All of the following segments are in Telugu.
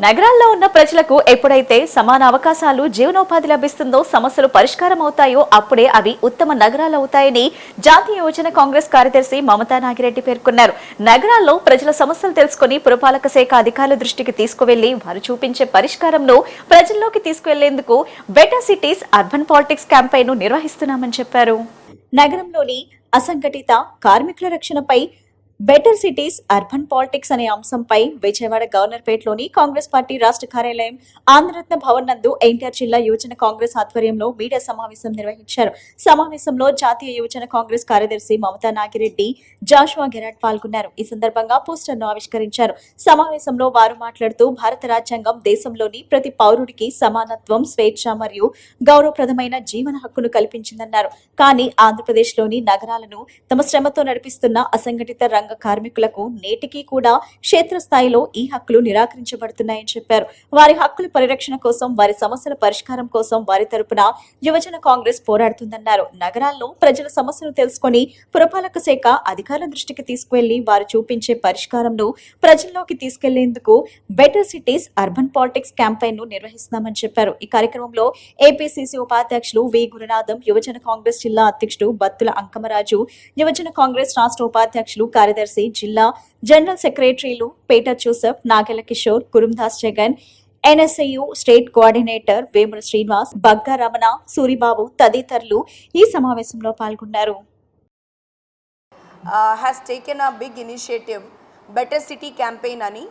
నగరాల్లో ఉన్న ప్రజలకు ఎప్పుడైతే సమాన అవకాశాలు జీవనోపాధి లభిస్తుందో సమస్యలు పరిష్కారం అవుతాయో అప్పుడే అవి ఉత్తమ నగరాలు అవుతాయని జాతీయ యువజన కాంగ్రెస్ కార్యదర్శి మమతా నాగిరెడ్డి పేర్కొన్నారు. నగరాల్లో ప్రజల సమస్యలు తెలుసుకుని పురపాలక శాఖ అధికారుల దృష్టికి తీసుకువెళ్లి వారు చూపించే పరిష్కారంను ప్రజల్లోకి తీసుకువెళ్లేందుకు better cities urban politics campaign ను నిర్వహిస్తున్నామని చెప్పారు. నగరంలోని అసంఘటిత కార్మికుల రక్షణపై బెటర్ సిటీస్ అర్బన్ పాలిటిక్స్ అనే అంశంపై విజయవాడ గవర్నర్పేటలోని కాంగ్రెస్ పార్టీ రాష్ట్ర కార్యాలయం ఆంధ్రరత్న భవన్ నందు ఎన్టీఆర్ జిల్లా యువజన కాంగ్రెస్ ఆధ్వర్యంలో మీడియా సమావేశం నిర్వహించారు. సమావేశంలో జాతీయ యువజన కాంగ్రెస్ కార్యదర్శి మమతా నాగిరెడ్డి, జాషువా గెరాట్ పాల్గొన్నారు. ఈ సందర్భంగా పోస్టర్ను ఆవిష్కరించారు. సమావేశంలో వారు మాట్లాడుతూ భారత రాజ్యాంగం దేశంలోని ప్రతి పౌరుడికి సమానత్వం, స్వేచ్ఛ మరియు గౌరవప్రదమైన జీవన హక్కును కల్పించిందన్నారు. కానీ ఆంధ్రప్రదేశ్లోని నగరాలను తమ శ్రమతో నడిపిస్తున్న అసంఘటిత రంగ కార్మికులకు నేటికీ కూడా క్షేత్రస్థాయిలో ఈ హక్కులు నిరాకరించబడుతున్నాయని చెప్పారు. వారి హక్కుల పరిరక్షణ కోసం, వారి సమస్యల పరిష్కారం కోసం వారి తరపున యువజన కాంగ్రెస్ పోరాడుతుందన్నారు. నగరాల్లో ప్రజల సమస్యలు తెలుసుకుని పురపాలక శాఖ అధికారుల దృష్టికి తీసుకువెళ్లి వారు చూపించే పరిష్కారంను ప్రజల్లోకి తీసుకెళ్లేందుకు better cities urban politics campaign ను నిర్వహిస్తున్నామని చెప్పారు. ఈ కార్యక్రమంలో ఏపీసీసీ ఉపాధ్యక్షులు వి గురునాథం, యువజన కాంగ్రెస్ జిల్లా అధ్యక్షుడు బత్తుల అంకమరాజు, యువజన కాంగ్రెస్ రాష్ట్ర ఉపాధ్యక్షులు కార్యదర్శి, జిల్లా జనరల్ సెక్రటరీలు Peta Joseph, Nagela Kishore, Kurundas Jagan, NSUI state coordinator Vemula Srinivas, Bagga Ramana, Suribabu తదితరులు ఈ సమావేశంలో పాల్గొన్నారు. has taken a big initiative better city campaign అని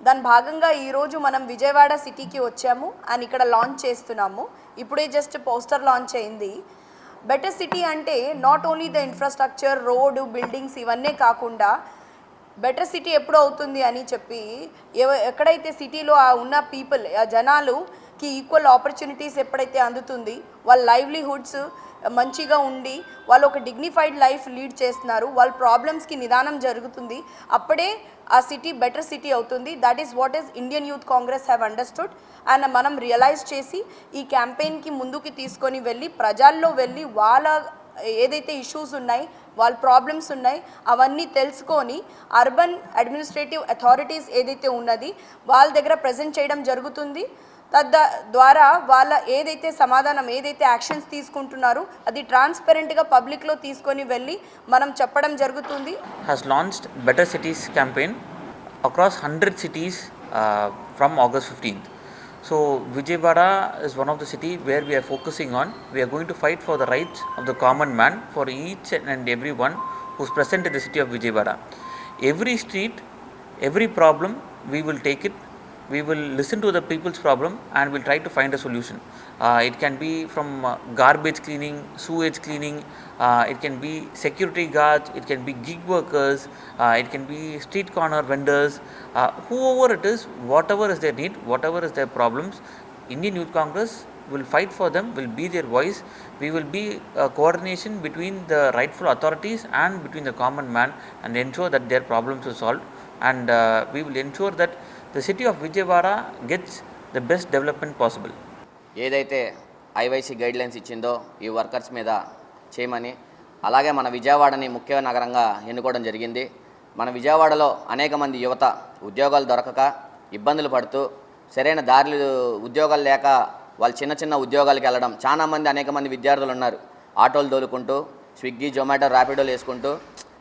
దాని భాగంగా ఈరోజు మనం విజయవాడ సిటీకి వచ్చాము అండ్ ఇక్కడ లాంచ్ చేస్తున్నాము. ఇప్పుడే జస్ట్ పోస్టర్ లాంచ్ అయింది. బెటర్ సిటీ అంటే not only the infrastructure, road, buildings ఇవన్నీ కాకుండా బెటర్ సిటీ ఎప్పుడు అవుతుంది అని చెప్పి ఎక్కడైతే సిటీలో ఉన్న పీపుల్, జనాలుకి ఈక్వల్ ఆపర్చునిటీస్ ఎప్పుడైతే అందుతుంది, వాళ్ళ లైవ్లీహుడ్స్ మంచిగా ఉండి వాళ్ళు ఒక డిగ్నిఫైడ్ లైఫ్ లీడ్ చేస్తున్నారు, వాళ్ళ ప్రాబ్లమ్స్కి నిదానం జరుగుతుంది, అప్పుడే ఆ సిటీ బెటర్ సిటీ అవుతుంది. That is what is Indian youth Congress have understood and మనం రియలైజ్ చేసి ఈ క్యాంపెయిన్కి ముందుకు తీసుకొని వెళ్ళి ప్రజల్లో వెళ్ళి వాళ్ళ ఏదైతే ఇష్యూస్ ఉన్నాయి, వాళ్ళ ప్రాబ్లమ్స్ ఉన్నాయి అవన్నీ తెలుసుకొని అర్బన్ అడ్మినిస్ట్రేటివ్ అథారిటీస్ ఏదైతే ఉన్నది వాళ్ళ దగ్గర ప్రజెంట్ చేయడం జరుగుతుంది. ద్వారా వాళ్ళ ఏదైతే సమాధానం, ఏదైతే యాక్షన్స్ తీసుకుంటున్నారో అది ట్రాన్స్పరెంట్గా పబ్లిక్లో తీసుకొని వెళ్ళి మనం చెప్పడం జరుగుతుంది. has launched Better Cities campaign across 100 cities from August 15th. So Vijayawada is one of the city where we are focusing on. We are going to fight for the rights of the common man, for each and everyone who's present in the city of Vijayawada. Every street, every problem, we will take it. We will listen to the people's problem and we'll try to find a solution. It can be from garbage cleaning, sewage cleaning, it can be security guards, it can be gig workers, it can be street corner vendors, whoever it is, whatever is their need, whatever is their problems, Indian Youth Congress will fight for them, will be their voice. We will be a coordination between the rightful authorities and between the common man and ensure that their problems are solved, and we will ensure that the city of Vijayawada gets the best development possible. ఏదైతే ఐవైసీ గైడ్లైన్స్ ఇచ్చిందో ఈ వర్కర్స్ మీద చేయమని, అలాగే మన విజయవాడని ముఖ్య నగరంగా ఎన్నుకోవడం జరిగింది. మన విజయవాడలో అనేక మంది యువత ఉద్యోగాలు దొరకక ఇబ్బందులు పడుతూ, సరైన దారులు ఉద్యోగాలు లేక వాళ్ళు చిన్న చిన్న ఉద్యోగాలకు వెళ్ళడం, చాలామంది అనేక మంది విద్యార్థులు ఉన్నారు ఆటోలు తోలుకుంటూ, స్విగ్గీ, జొమాటో, ర్యాపిడోలు వేసుకుంటూ,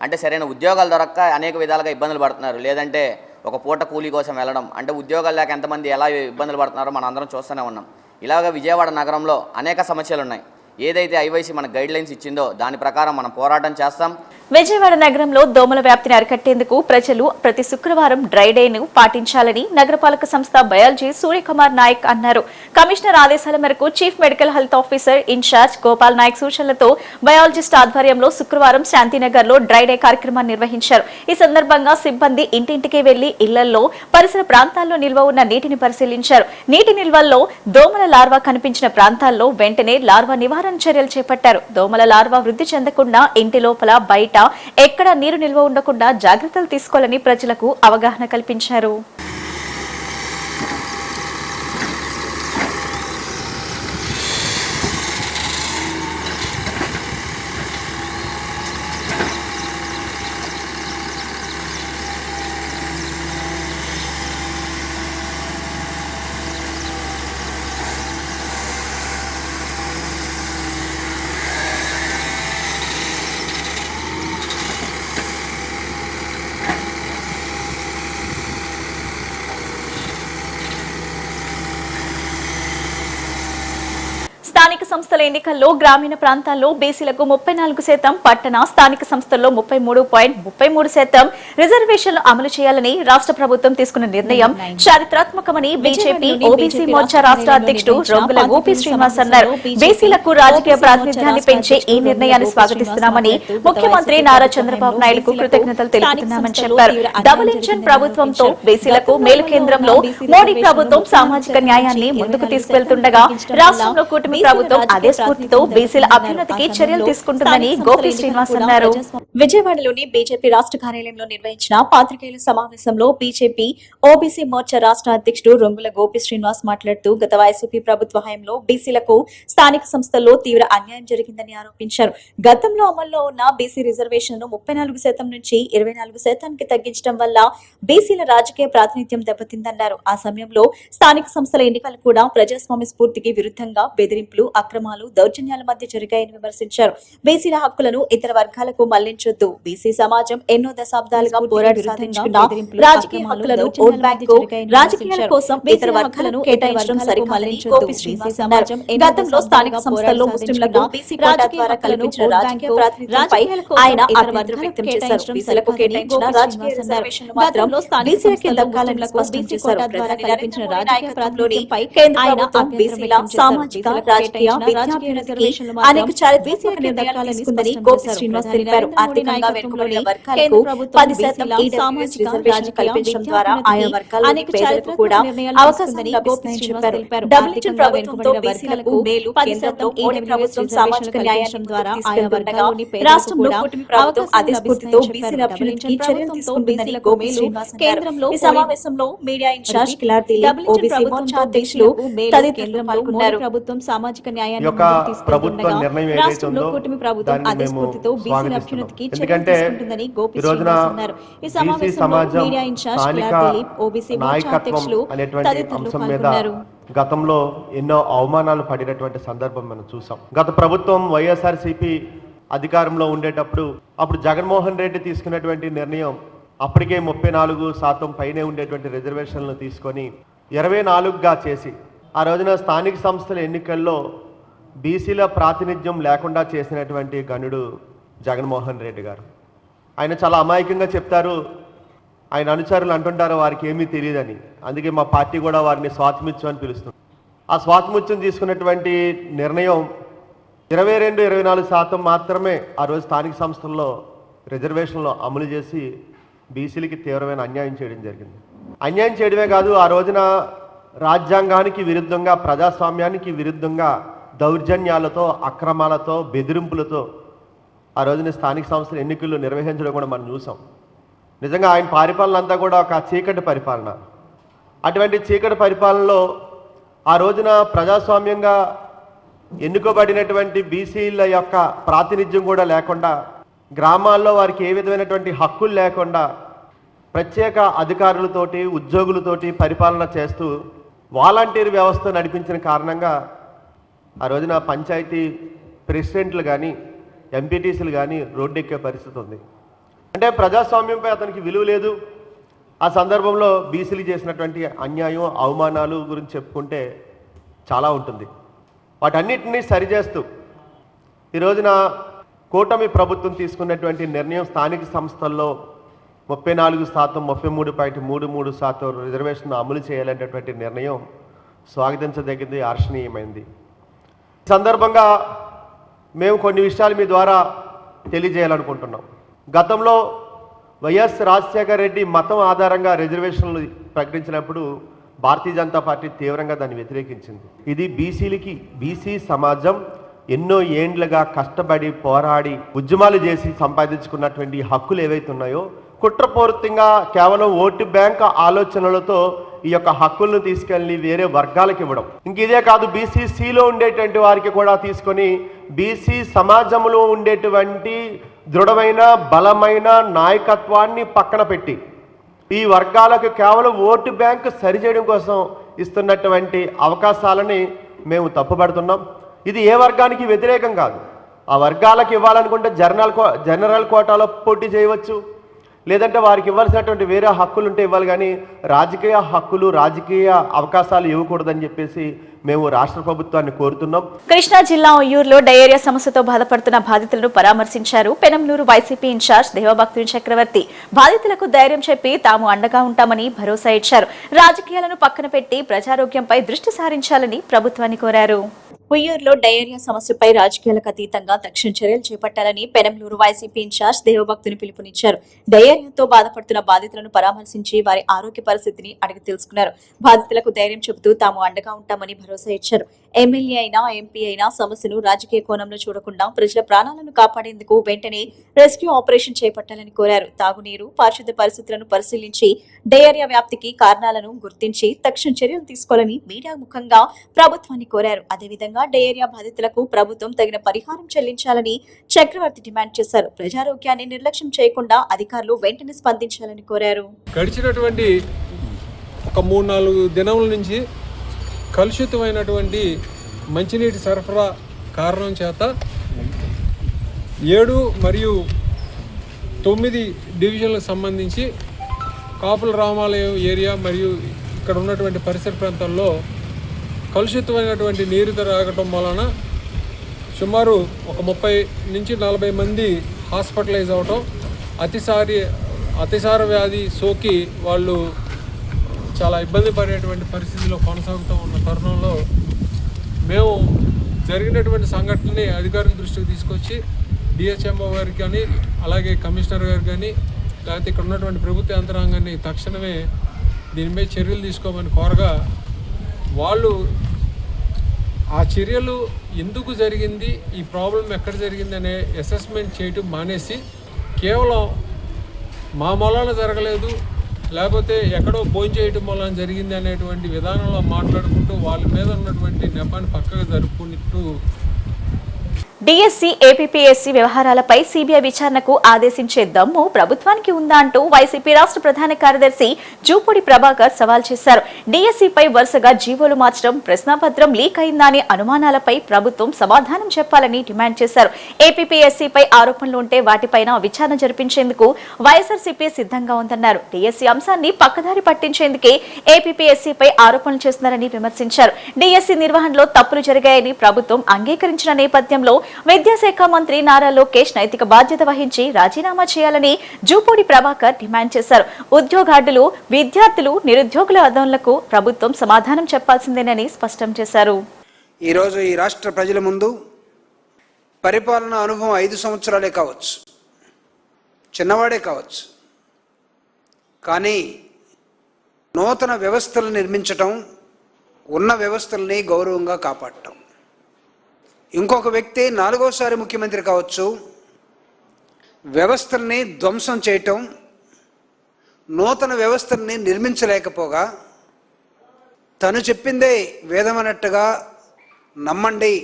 అంటే సరైన ఉద్యోగాలు దొరక్క అనేక విధాలుగా ఇబ్బందులు పడుతున్నారు. లేదంటే ఒక పూట కూలీ కోసం వెళ్ళడం, అంటే ఉద్యోగాలు లేక ఎంతమంది ఎలా ఇబ్బందులు పడుతున్నారో మనం అందరం చూస్తూనే ఉన్నాం. ఇలాగ విజయవాడ నగరంలో అనేక సమస్యలు ఉన్నాయి. ఏదైతే ఐవైసీ మన గైడ్లైన్స్ ఇచ్చిందో దాని ప్రకారం మనం పోరాటం చేస్తాం. విజయవాడ నగరంలో దోమల వ్యాప్తిని అరికట్టేందుకు ప్రజలు ప్రతి శుక్రవారం డ్రై డేను పాటించాలని నగరపాలక సంస్థ బయాలజీ సూర్యకుమార్ నాయక్ అన్నారు. కమిషనర్ ఆదేశాల మేరకు chief medical health officer incharge Gopal Naik సూచనలతో బయాలజిస్ట్ ఆధ్వర్యంలో శుక్రవారం శాంతినగర్ లో డ్రై డే కార్యక్రమాన్ని నిర్వహించారు. ఈ సందర్భంగా సిబ్బంది ఇంటింటికి వెళ్లి ఇళ్లలో, పరిసర ప్రాంతాల్లో నిల్వ ఉన్న నీటిని పరిశీలించారు. నీటి నిల్వల్లో దోమల లార్వా కనిపించిన ప్రాంతాల్లో వెంటనే లార్వా నివారణ చర్యలు చేపట్టారు. దోమల లార్వా వృద్ధి చెందకుండా ఇంటి లోపల, బయట ఎక్కడ నీరు నిల్వ ఉండకుండా జాగ్రత్తలు తీసుకోవాలని ప్రజలకు అవగాహన కల్పించారు. స్థానిక సంస్థల ఎన్నికల్లో గ్రామీణ ప్రాంతాల్లో బీసీలకు 34%, పట్టణ స్థానిక సంస్థల్లో 33.33% రిజర్వేషన్లు అమలు చేయాలని రాష్ట్ర ప్రభుత్వం తీసుకున్న నిర్ణయం చారిత్రాత్మకమని బీజేపీ ఓబీసీ మోర్చా రాష్ట్ర అధ్యక్షుడు రొంగుల గోపి శ్రీనివాస్ అన్నారు. బీసీలకు రాజకీయ ప్రాతినిధ్యాన్ని పెంచే ఈ నిర్ణయాన్ని స్వాగతిస్తున్నామని, ముఖ్యమంత్రి నారా చంద్రబాబు నాయుడుకు కృతజ్ఞతలు తెలుపుతున్నామని చెప్పారు. డబుల్ ఇంజన్ ప్రభుత్వంతో బీసీలకు మేలు కేంద్రంలో మోడీ ప్రభుత్వం సామాజిక న్యాయాన్ని ముందుకు తీసుకెళ్తుండగా రాష్ట్రంలో కూటమి ప్రభుత్వం అదే స్ఫూర్తితో బీసీల అభ్యున్నతికి చర్యలు తీసుకుంటుందని గోపి శ్రీనివాస్ అన్నారు. విజయవాడలోని బీజేపీ రాష్ట్ర కార్యాలయంలో నిర్వహించిన పాత్రికేయుల సమావేశంలో బీజేపీ ఓబీసీ మోర్చా రాష్ట్ర అధ్యక్షుడు రొంగుల గోపి శ్రీనివాస్ మాట్లాడుతూ గత వైసీపీ ప్రభుత్వ హయాంలో బీసీలకు స్థానిక సంస్థల్లో తీవ్ర అన్యాయం జరిగిందని ఆరోపించారు. గతంలో అమల్లో ఉన్న బీసీ రిజర్వేషన్ను 34% నుంచి 24% తగ్గించడం వల్ల బీసీల రాజకీయ ప్రాతినిధ్యం దెబ్బతిందన్నారు. ఆ సమయంలో స్థానిక సంస్థల ఎన్నికలు కూడా ప్రజాస్వామ్య స్ఫూర్తికి విరుద్ధంగా బెదిరింపులు, అక్రమాలు, దౌర్జన్యాల మధ్య జరిగాయని విమర్శించారు. బీసీల హక్కులను ఇతర వర్గాలకు మళ్లించొద్దు. బీసీ సమాజం ఎన్నో దశాబ్దాలుగా పోరాడి సాధించుకున్న రాజకీయ హక్కులను ఓట్ బ్యాంకు రాజకీయాల కోసం ఇతర వర్గాలను కేటాయించడం సరికాదని గోపి శ్రీనివాస్ అన్నారు. గతంలో స్థానిక సంస్థల్లో ముస్లింలకు బీసీ కోటా ద్వారా కల్పించిన రాజకీయ ప్రాతినిధ్యంపై ఆయన అభ్యంతరం వ్యక్తం చేశారు. బీసీలకు కేటాయించిన రాజకీయ రిజర్వేషన్లు మాత్రం బీసీలకే దక్కాలని స్పష్టం చేశారు. ప్రధాని నరేంద్ర మోడీ నాయకత్వంలోని కేంద్ర ప్రభుత్వం బీసీల సామాజిక, రాజకీయ, విద్యాభివృద్ధికి అనేక చారిత్రాత్మక నిర్ణయాలు తీసుకుందని గోపి శ్రీనివాస్ తెలిపారు. ఆర్థికంగా వెనుకబడిన వర్గాలకు 10% ఈడబ్ల్యూఎస్ రిజర్వేషన్ కల్పించడం ద్వారా ఆయా వర్గాల్లోని పేదలకు కూడా అవకాశం లభిస్తుందని చెప్పారు. డబుల్ ఇంజన్ ప్రభుత్వంతో బీసీలకు మేలు కేంద్రంలో మోడీ ప్రభుత్వం సామాజిక న్యాయం ద్వారా ఆయా వర్గాల్లోని రాష్ట్రంలో కూటమి ప్రభుత్వం అదే స్ఫూర్తితో బీసీల అభ్యున్నతికి చర్యలు తీసుకుంటుందని గోపి శ్రీనివాస్ అన్నారు. ఈ సమావేశంలో media incharge Kilar Dilip, OBC Morcha అధ్యక్షులు తదితరులు పాల్గొన్నారు. ప్రభుత్వం సామాజిక న్యాయాన్ని తీసుకుంటుండగా రాష్ట్రంలో కూటమి ప్రభుత్వం అదే స్ఫూర్తితో బీసీల అభ్యున్నతికి చర్యలు తీసుకుంటుందని గోపి శ్రీనివాస్ అన్నారు. ఈ సమావేశంలో media incharge Kilar Dilip, OBC Morcha అధ్యక్షులు తదితరులు పాల్గొన్నారు. గతంలో ఎన్నో అవమానాలు పడినటువంటి సందర్భం మనం చూసాం. గత ప్రభుత్వం వైఎస్ఆర్సీపీ అధికారంలో ఉండేటప్పుడు అప్పుడు జగన్మోహన్ రెడ్డి తీసుకున్నటువంటి నిర్ణయం అప్పటికే 34% పైనే ఉండేటువంటి రిజర్వేషన్లు తీసుకొని 24గా చేసి ఆ రోజున స్థానిక సంస్థల ఎన్నికల్లో బీసీల ప్రాతినిధ్యం లేకుండా చేసినటువంటి గనుడు జగన్మోహన్ రెడ్డి గారు. ఆయన చాలా అమాయకంగా చెప్తారు, ఆయన అనుచరులు అంటుంటారు వారికి ఏమీ తెలియదని. అందుకే మా పార్టీ కూడా వారిని స్వాతిముత్యం అని పిలుస్తుంది. ఆ స్వాతిముత్యం తీసుకున్నటువంటి నిర్ణయం 22-24% మాత్రమే ఆ రోజు స్థానిక సంస్థల్లో రిజర్వేషన్లో అమలు చేసి బీసీలకి తీవ్రమైన అన్యాయం చేయడం జరిగింది. అన్యాయం చేయడమే కాదు, ఆ రోజున రాజ్యాంగానికి విరుద్ధంగా, ప్రజాస్వామ్యానికి విరుద్ధంగా దౌర్జన్యాలతో, అక్రమాలతో, బెదిరింపులతో ఆ రోజున స్థానిక సంస్థల ఎన్నికల్లో నిర్వహించడం కూడా మనం చూసాం. నిజంగా ఆయన పరిపాలన అంతా కూడా ఒక చీకటి పరిపాలన. అటువంటి చీకటి పరిపాలనలో ఆ రోజున ప్రజాస్వామ్యంగా ఎన్నుకోబడినటువంటి బీసీల యొక్క ప్రాతినిధ్యం కూడా లేకుండా, గ్రామాల్లో వారికి ఏ విధమైనటువంటి హక్కులు లేకుండా ప్రత్యేక అధికారులతోటి, ఉద్యోగులతోటి పరిపాలన చేస్తూ వాలంటీర్ వ్యవస్థ నడిపించిన కారణంగా ఆ రోజున పంచాయతీ ప్రెసిడెంట్లు కానీ, ఎంపీటీసీలు కానీ రోడ్డెక్కే పరిస్థితి ఉంది. అంటే ప్రజాస్వామ్యంపై అతనికి విలువ లేదు. ఆ సందర్భంలో బీసీలు చేసినటువంటి అన్యాయం, అవమానాలు గురించి చెప్పుకుంటే చాలా ఉంటుంది. వాటన్నిటినీ సరిచేస్తూ ఈ రోజున కూటమి ప్రభుత్వం తీసుకున్నటువంటి నిర్ణయం స్థానిక సంస్థల్లో 34%, 33.33% రిజర్వేషన్ అమలు చేయాలనేటువంటి నిర్ణయం స్వాగతించదగింది, హర్షణీయమైంది. ఈ సందర్భంగా మేము కొన్ని విషయాలు మీ ద్వారా తెలియజేయాలనుకుంటున్నాం. గతంలో వైఎస్ రాజశేఖర రెడ్డి మతం ఆధారంగా రిజర్వేషన్లు ప్రకటించినప్పుడు భారతీయ జనతా పార్టీ తీవ్రంగా దాన్ని వ్యతిరేకించింది. ఇది బీసీ సమాజం ఎన్నో ఏండ్లుగా కష్టపడి, పోరాడి, ఉద్యమాలు చేసి సంపాదించుకున్నటువంటి హక్కులు ఏవైతే ఉన్నాయో కుట్రపూరితంగా కేవలం ఓటు బ్యాంక్ ఆలోచనలతో ఈ యొక్క హక్కులను తీసుకెళ్ళి వేరే వర్గాలకు ఇవ్వడం. ఇంక ఇదే కాదు, బీసీసీలో ఉండేటువంటి వారికి కూడా తీసుకొని బీసీ సమాజంలో ఉండేటువంటి దృఢమైన, బలమైన నాయకత్వాన్ని పక్కన పెట్టి ఈ వర్గాలకు కేవలం ఓటు బ్యాంకు సరిచేయడం కోసం ఇస్తున్నటువంటి అవకాశాలని మేము తప్పుపడుతున్నాం. ఇది ఏ వర్గానికి వ్యతిరేకం కాదు. ఆ వర్గాలకు ఇవ్వాలనుకుంటే జనరల్ కోటాలో పోటీ చేయవచ్చు, లేదంటే వారికి ఇవ్వాల్సినటువంటి వేరే హక్కులు ఉంటే ఇవ్వాలి, కానీ రాజకీయ హక్కులు, రాజకీయ అవకాశాలు ఇవ్వకూడదని చెప్పేసి మేము రాష్ట్ర ప్రభుత్వాన్ని కోరుతున్నాం. కృష్ణా జిల్లా ఉయ్యూరులో డయేరియా సమస్యతో బాధపడుతున్న బాధితులను పరామర్శించారు పెనంలూరు వైసీపీ ఇన్ఛార్జ్ దేవభక్తుని చక్రవర్తి. బాధితులకు ధైర్యం చెప్పి తాము అండగా ఉంటామని భరోసా ఇచ్చారు. రాజకీయాలను పక్కన పెట్టి ప్రజారోగ్యంపై దృష్టి సారించాలని ప్రభుత్వాన్ని కోరారు. ఉయ్యూరులో డయేరియా సమస్యపై రాజకీయాలకు అతీతంగా తక్షణ చర్యలు చేపట్టాలని పెనంలూరు వైసీపీ ఇన్ఛార్జ్ దేవభక్తుని పిలుపునిచ్చారు. డయేరియాతో బాధపడుతున్న బాధితులను పరామర్శించి వారి ఆరోగ్య పరిస్థితిని అడిగి తెలుసుకున్నారు. బాధితులకు ధైర్యం చెబుతూ తాము అండగా ఉంటామని భరోసా ఇచ్చారు. ఎమ్మెల్యే అయినా ఎంపీ అయినా సమస్యను రాజకీయ కోణంలో చూడకుండా ప్రజల ప్రాణాలను కాపాడేందుకు వెంటనే రెస్క్యూ ఆపరేషన్ చేపట్టాలని కోరారు. తాగునీరు, పారిశుద్ధ్య పరిస్థితులను పరిశీలించి డయేరియా వ్యాప్తికి కారణాలను గుర్తించి తక్షణ చర్యలు తీసుకోవాలని మీడియా ముఖంగా ప్రభుత్వాన్ని కోరారు. అదేవిధంగా డయేరియా బాధితులకు ప్రభుత్వం తగిన పరిహారం చెల్లించాలని చక్రవర్తి డిమాండ్ చేశారు. ప్రజారోగ్యాన్ని నిర్లక్ష్యం చేయకుండా అధికారులు వెంటనే స్పందించాలని కోరారు. గడిచినటువంటి ఒక 3-4 దినముల నుంచి కలుషితమైనటువంటి మంచినీటి సరఫరా కారణం చేత 7 మరియు 9 డివిజన్లకు సంబంధించి కాపుల రామాలయం ఏరియా మరియు ఇక్కడ ఉన్నటువంటి పరిసర ప్రాంతాల్లో కలుషితమైనటువంటి నీరు తాగటం వలన సుమారు ఒక 30 నుంచి 40 మంది హాస్పిటలైజ్ అవటం, అతిసార వ్యాధి సోకి వాళ్ళు చాలా ఇబ్బంది పడేటువంటి పరిస్థితిలో కొనసాగుతూ ఉన్న తరుణంలో మేము జరిగినటువంటి సంఘటనని అధికారుల దృష్టికి తీసుకొచ్చి డిహెచ్ఎంఓ గారికి కానీ అలాగే కమిషనర్ గారికి కానీ లేకపోతే ఇక్కడ ఉన్నటువంటి ప్రభుత్వ యంత్రాంగాన్ని తక్షణమే దీనిపై చర్యలు తీసుకోమని కోరగా వాళ్ళు ఆ చర్యలు ఎందుకు జరిగింది, ఈ ప్రాబ్లం ఎక్కడ జరిగింది అనే అసెస్మెంట్ చేయటం మానేసి కేవలం మా మూలాన జరగలేదు లేకపోతే ఎక్కడో భోజనం చేయటం వల్ల జరిగింది అనేటువంటి విధానంలో మాట్లాడుకుంటూ వాళ్ళ మీద ఉన్నటువంటి నెపాన్ని పక్కకు జరుపుకుంటూ డిఎస్సి, ఏపీపీఎస్సీ వ్యవహారాలపై సీబీఐ విచారణకు ఆదేశించే దమ్ము ప్రభుత్వానికి ఉందా అంటూ వైసీపీ రాష్ట్ర ప్రధాన కార్యదర్శి జూపూడి ప్రభాకర్ సవాల్ చేశారు. డిఎస్సిపై వరుసగా జీవోలు మార్చడం, ప్రశ్నాపత్రం లీక్ అయిందా అనే అనుమానాలపై ప్రభుత్వం సమాధానం చెప్పాలని డిమాండ్ చేశారు. ఏపీపీఎస్సీపై ఆరోపణలు ఉంటే వాటిపైన విచారణ జరిపించేందుకు వైఎస్ఆర్సీపీ సిద్ధంగా ఉందన్నారు. డిఎస్సి అంశాన్ని పక్కదారి పట్టించేందుకే ఏపీపీఎస్సీపై ఆరోపణలు చేస్తున్నారని విమర్శించారు. డిఎస్సి నిర్వహణలో తప్పులు జరిగాయని ప్రభుత్వం అంగీకరించిన నేపథ్యంలో విద్యాశాఖ మంత్రి నారా లోకేష్ నైతిక బాధ్యత వహించి రాజీనామా చేయాలని జూపూడి ప్రభాకర్ డిమాండ్ చేశారు. ఉద్యోగార్థులు, విద్యార్థులు, నిరుద్యోగుల ఆందోళనలకు ప్రభుత్వం సమాధానం చెప్పాల్సిందేనని స్పష్టం చేశారు. ఈరోజు ఈ రాష్ట్ర ప్రజల ముందు పరిపాలన అనుభవం 5 సంవత్సరాలే కావచ్చు, చిన్నవాడే కావచ్చు, కానీ నూతన వ్యవస్థలు నిర్మించటం, ఉన్న వ్యవస్థల్ని గౌరవంగా కాపాడటం. ఇంకొక వ్యక్తి 4వసారి ముఖ్యమంత్రి కావచ్చు, వ్యవస్థల్ని ధ్వంసం చేయటం, నూతన వ్యవస్థల్ని నిర్మించలేకపోగా తను చెప్పిందే వేదమన్నట్టుగా నమ్మండి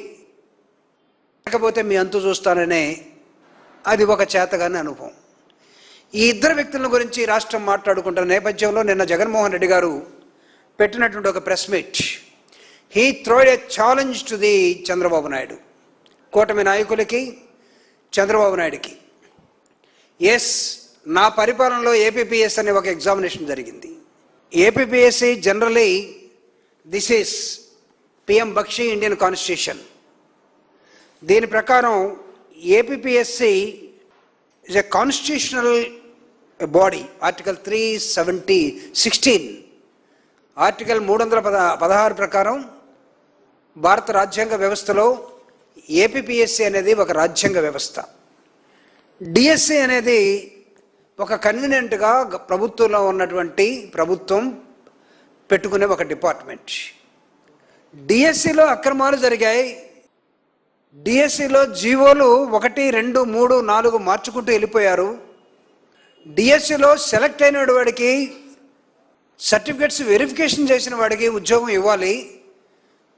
లేకపోతే మీ అంతు చూస్తాననే అది ఒక చేతగాని అనుభవం. ఈ ఇద్దరు వ్యక్తుల గురించి రాష్ట్రం మాట్లాడుకుంటున్న నేపథ్యంలో నిన్న జగన్మోహన్ రెడ్డి గారు పెట్టినటువంటి ఒక press meet, he throwed a challenge to the Chandrababu Naidu, కూటమి నాయకులకి, చంద్రబాబు నాయుడుకి. ఎస్, నా పరిపాలనలో ఏపీపీఎస్ అనే ఒక ఎగ్జామినేషన్ జరిగింది. APPSC generally this is PM Bakshi Indian constitution. దీని ప్రకారం APPSC is a constitutional body. Article 316 article 316 ప్రకారం భారత రాజ్యాంగ వ్యవస్థలో ఏపీపీఎస్సీ అనేది ఒక రాజ్యాంగ వ్యవస్థ. డిఎస్సి అనేది ఒక కన్వీనియంట్గా ప్రభుత్వంలో ఉన్నటువంటి ప్రభుత్వం పెట్టుకునే ఒక డిపార్ట్మెంట్. డిఎస్సిలో అక్రమాలు జరిగాయి. డిఎస్సిలో జీవోలు 1, 2, 3, 4 మార్చుకుంటూ వెళ్ళిపోయారు. డిఎస్సిలో సెలెక్ట్ అయిన వాడికి సర్టిఫికెట్స్ వెరిఫికేషన్ చేసిన వాడికి ఉద్యోగం ఇవ్వాలి,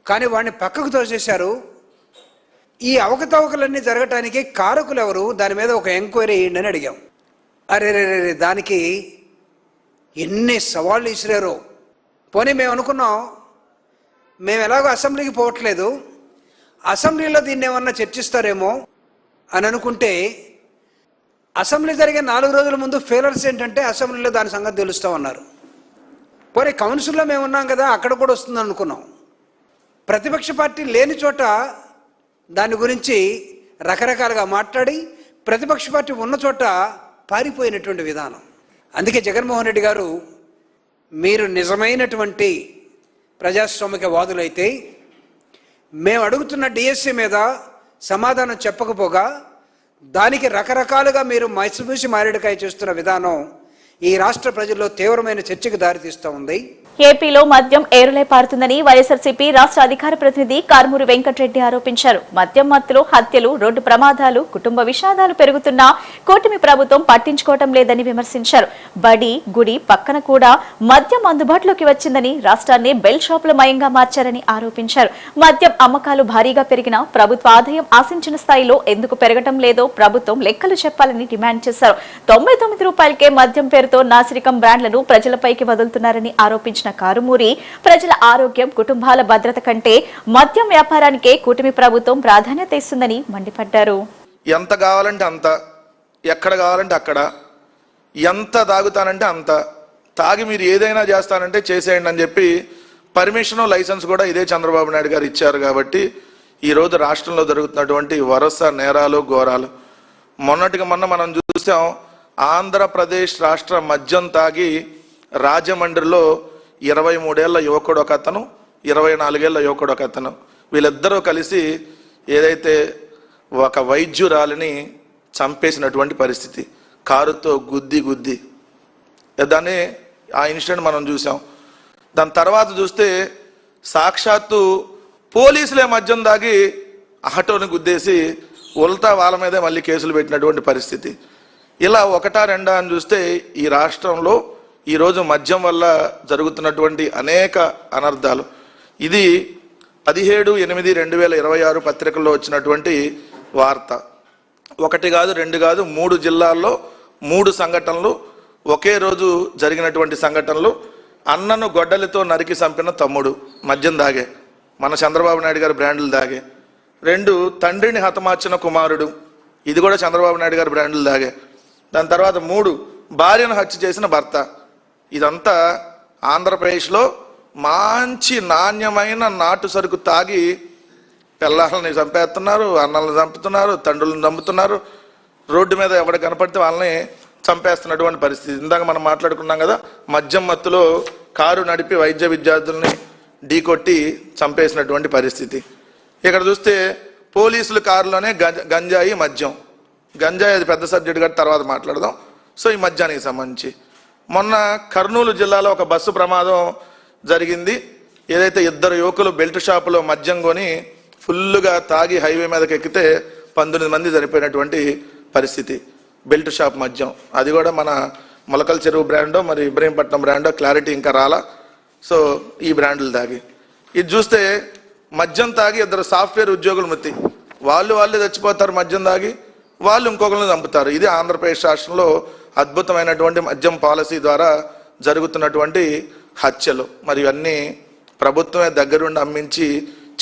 కానీ వాడిని పక్కకు తోసేశారు. ఈ అవకతవకలన్నీ జరగటానికి కారకులు ఎవరు, దాని మీద ఒక ఎంక్వైరీ వేయండి అని అడిగాం. అరే దానికి ఎన్ని సవాళ్ళు ఇసిరారో. పోనీ మేము అనుకున్నాం, మేము ఎలాగో అసెంబ్లీకి పోవట్లేదు, అసెంబ్లీలో దీన్ని ఏమన్నా చర్చిస్తారేమో అని అనుకుంటే, అసెంబ్లీ జరిగే 4 రోజుల ముందు ఫెయిలర్స్ ఏంటంటే అసెంబ్లీలో దాని సంగతి తెలుస్తామన్నారు. పోనీ కౌన్సిల్లో మేము ఉన్నాం కదా, అక్కడ కూడా వస్తుంది అనుకున్నాం. ప్రతిపక్ష పార్టీ లేని చోట దాని గురించి రకరకాలుగా మాట్లాడి ప్రతిపక్ష పార్టీ ఉన్న చోట పారిపోయినటువంటి విధానం. అందుకే జగన్మోహన్ రెడ్డి గారు, మీరు నిజమైనటువంటి ప్రజాస్వామికవాదులైతే మేము అడుగుతున్న డిఎస్సి మీద సమాధానం చెప్పకపోగా దానికి రకరకాలుగా మీరు మైసూసి మారేడుకాయ చేస్తున్న విధానం ఈ రాష్ట్ర ప్రజల్లో తీవ్రమైన చర్చకు దారితీస్తూ ఉంది. ఏపీలో మద్యం ఏరులై పారుతుందని వైఎస్ఆర్సీపీ రాష్ట్ర అధికార ప్రతినిధి కారుమూరి వెంకటరెడ్డి ఆరోపించారు. మద్యం మత్తులో హత్యలు, రోడ్డు ప్రమాదాలు, కుటుంబ విషాదాలు పెరుగుతున్నా కూటమి ప్రభుత్వం పట్టించుకోవటం లేదని విమర్శించారు. బడి, గుడి పక్కన కూడా మద్యం అందుబాటులోకి వచ్చిందని, రాష్ట్రాన్ని బెల్ షాపుల మయంగా మార్చారని ఆరోపించారు. మద్యం అమ్మకాలు భారీగా పెరిగినా ప్రభుత్వ ఆదాయం ఆశించిన స్థాయిలో ఎందుకు పెరగటం లేదో ప్రభుత్వం లెక్కలు చెప్పాలని డిమాండ్ చేశారు. 99 రూపాయలకే మద్యం పేరుతో నాసిరకం బ్రాండ్లను ప్రజలపైకి వదులుతున్నారని ఆరోపించారు. కారుమూరి, ప్రజల ఆరోగ్యం, కుటుంబాల భద్రత కంటే మద్యం వ్యాపారానికే కూటమి ప్రభుత్వం ప్రాధాన్యత ఇస్తుందని మండిపడ్డారు. ఎంత కావాలంటే అంత, ఎక్కడ కావాలంటే అక్కడ, ఎంత తాగుతానంటే అంత తాగి మీరు ఏదైనా చేస్తానంటే చేసేయండి అని చెప్పి పర్మిషన్, లైసెన్స్ కూడా ఇదే చంద్రబాబు నాయుడు గారు ఇచ్చారు. కాబట్టి ఈరోజు రాష్ట్రంలో జరుగుతున్నటువంటి వరుస నేరాలు, ఘోరాలు, మొన్నటికి మొన్న మనం చూసాం. ఆంధ్రప్రదేశ్ రాష్ట్ర మద్యం తాగి రాజమండ్రిలో 23 ఏళ్ల యువకుడు ఒక అతను, 24 ఏళ్ల యువకుడు ఒక అతను, వీళ్ళిద్దరూ కలిసి ఏదైతే ఒక వైద్యురాలిని చంపేసినటువంటి పరిస్థితి, కారుతో గుద్ది దాన్ని ఆ ఇన్సిడెంట్ మనం చూసాం. దాని తర్వాత చూస్తే సాక్షాత్తు పోలీసులే మద్యం దాగి ఆటోని గుద్దేసి ఉల్టా వాళ్ళ మీదే మళ్ళీ కేసులు పెట్టినటువంటి పరిస్థితి. ఇలా ఒకటా రెండా అని చూస్తే ఈ రాష్ట్రంలో ఈరోజు మద్యం వల్ల జరుగుతున్నటువంటి అనేక అనర్థాలు. ఇది 17/8/2026 పత్రికల్లో వచ్చినటువంటి వార్త. ఒకటి కాదు, రెండు కాదు, 3 జిల్లాల్లో 3 సంఘటనలు, ఒకే రోజు జరిగినటువంటి సంఘటనలు. అన్నను గొడ్డలితో నరికి చంపిన తమ్ముడు మద్యం దాగే, మన చంద్రబాబు నాయుడు గారి బ్రాండ్లు దాగే. 2, తండ్రిని హతమార్చిన కుమారుడు, ఇది కూడా చంద్రబాబు నాయుడు గారి బ్రాండ్లు దాగే. దాని తర్వాత 3, భార్యను హత్య చేసిన భర్త. ఇదంతా ఆంధ్రప్రదేశ్లో మంచి నాణ్యమైన నాటు సరుకు తాగి పిల్లల్ని చంపేస్తున్నారు, అన్నలను చంపుతున్నారు, తండ్రులను చంపుతున్నారు, రోడ్డు మీద ఎవడ కనపడితే వాళ్ళని చంపేస్తున్నటువంటి పరిస్థితి. ఇందాక మనం మాట్లాడుకున్నాం కదా, మద్యం మత్తులో కారు నడిపి వైద్య విద్యార్థుల్ని ఢీకొట్టి చంపేసినటువంటి పరిస్థితి. ఇక్కడ చూస్తే పోలీసుల కారులోనే గంజాయి, మద్యం. గంజాయి అది పెద్ద సబ్జెక్ట్ గారి తర్వాత మాట్లాడదాం. సో ఈ మద్యానికి సంబంధించి మొన్న కర్నూలు జిల్లాలో ఒక బస్సు ప్రమాదం జరిగింది. ఏదైతే 2 యువకులు బెల్ట్ షాపులో మద్యం కొని ఫుల్లుగా తాగి హైవే మీదకి ఎక్కితే 19 మంది చనిపోయినటువంటి పరిస్థితి. బెల్ట్ షాప్ మద్యం, అది కూడా మన మొలకల చెరువు బ్రాండో మరి ఇబ్రహీంపట్నం బ్రాండో క్లారిటీ ఇంకా రాలా. సో ఈ బ్రాండ్లు తాగి ఇది చూస్తే మద్యం తాగి 2 సాఫ్ట్వేర్ ఉద్యోగులు మృతి, వాళ్ళే చచ్చిపోతారు మద్యం తాగి, వాళ్ళు ఇంకొకరిని చంపుతారు. ఇది ఆంధ్రప్రదేశ్ రాష్ట్రంలో అద్భుతమైనటువంటి మద్యం పాలసీ ద్వారా జరుగుతున్నటువంటి హత్యలు. మరి ఇవన్నీ ప్రభుత్వమే దగ్గరుండి అమ్మించి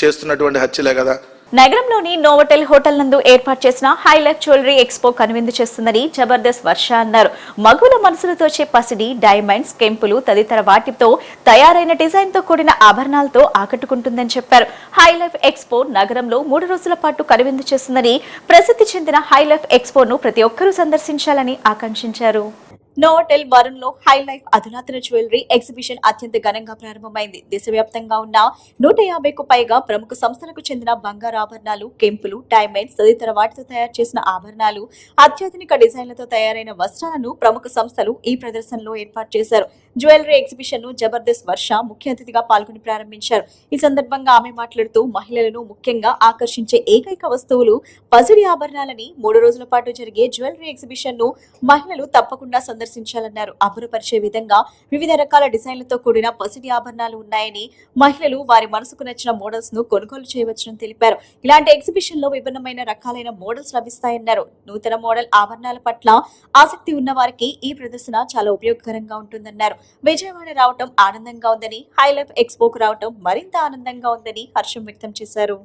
చేస్తున్నటువంటి హత్యలే కదా. నగరంలోని నోవోటెల్ హోటల్ నందు ఏర్పాటు చేసిన హై లైఫ్ జ్యువెలరీ ఎక్స్పో కనువిందు చేస్తుందని జబర్దస్త్ వర్ష అన్నారు. మగుల మనసులతో పసిడి, డైమండ్స్, కెంపులు తదితర వాటితో తయారైన డిజైన్ తో కూడిన ఆభరణాలతో ఆకట్టుకుంటుందని చెప్పారు. హై లైఫ్ ఎక్స్పో నగరంలో 3 రోజుల పాటు కనువిందు చేస్తుందని, ప్రసిద్ధి చెందిన హై లైఫ్ ఎక్స్పోను ప్రతి ఒక్కరూ సందర్శించాలని ఆకాంక్షించారు. నోవోటెల్ వరుణ్ లో హై లైఫ్ అధునాతన జ్యువెలరీ ఎగ్జిబిషన్ అత్యంత ఘనంగా ప్రారంభమైంది. దేశవ్యాప్తంగా ఉన్న 150కు పైగా ప్రముఖ సంస్థలకు చెందిన బంగారు ఆభరణాలు, కెంపులు, డైమండ్స్ తదితర వాటితో తయారు చేసిన ఆభరణాలు, అత్యాధునిక డిజైన్లతో తయారైన వస్త్రాలను ప్రముఖ సంస్థలు ఈ ప్రదర్శనలో ఏర్పాటు చేశారు. జ్యువెలరీ ఎగ్జిబిషన్ ను జబర్దస్త్ వర్ష ముఖ్య అతిథిగా పాల్గొని ప్రారంభించారు. ఈ సందర్భంగా ఆమె మాట్లాడుతూ, మహిళలను ముఖ్యంగా ఆకర్షించే ఏకైక వస్తువులు పసిడి ఆభరణాలని 3 రోజుల పాటు జరిగే జ్యువెలరీ ఎగ్జిబిషన్ ను మహిళలు తప్పకుండా సందర్శించాలన్నారు. అబ్బురపరిచే విధంగా వివిధ రకాల డిజైన్లతో కూడిన పసిడి ఆభరణాలు ఉన్నాయని, మహిళలు వారి మనసుకు నచ్చిన మోడల్స్ ను కొనుగోలు చేయవచ్చని తెలిపారు. ఇలాంటి ఎగ్జిబిషన్ లో విభిన్నమైన రకాలైన మోడల్స్ లభిస్తాయన్నారు. నూతన మోడల్ ఆభరణాల పట్ల ఆసక్తి ఉన్న వారికి ఈ ప్రదర్శన చాలా ఉపయోగకరంగా ఉంటుందన్నారు. విజయవాడ రావటం ఆనందంగా ఉందని, హై లైఫ్ ఎక్స్పోకు రావటం మరింత ఆనందంగా ఉందని హర్షం వ్యక్తం చేశారు.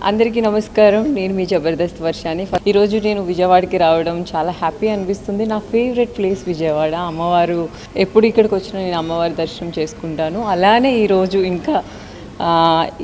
అందరికీ నమస్కారం. నేను మీ జబర్దస్త్ వర్షాని. ఈరోజు నేను విజయవాడకి రావడం చాలా హ్యాపీ అనిపిస్తుంది. నా ఫేవరెట్ ప్లేస్ విజయవాడ. అమ్మవారు ఎప్పుడు ఇక్కడికి వచ్చినా నేను అమ్మవారి దర్శనం చేసుకుంటాను. అలానే ఈరోజు ఇంకా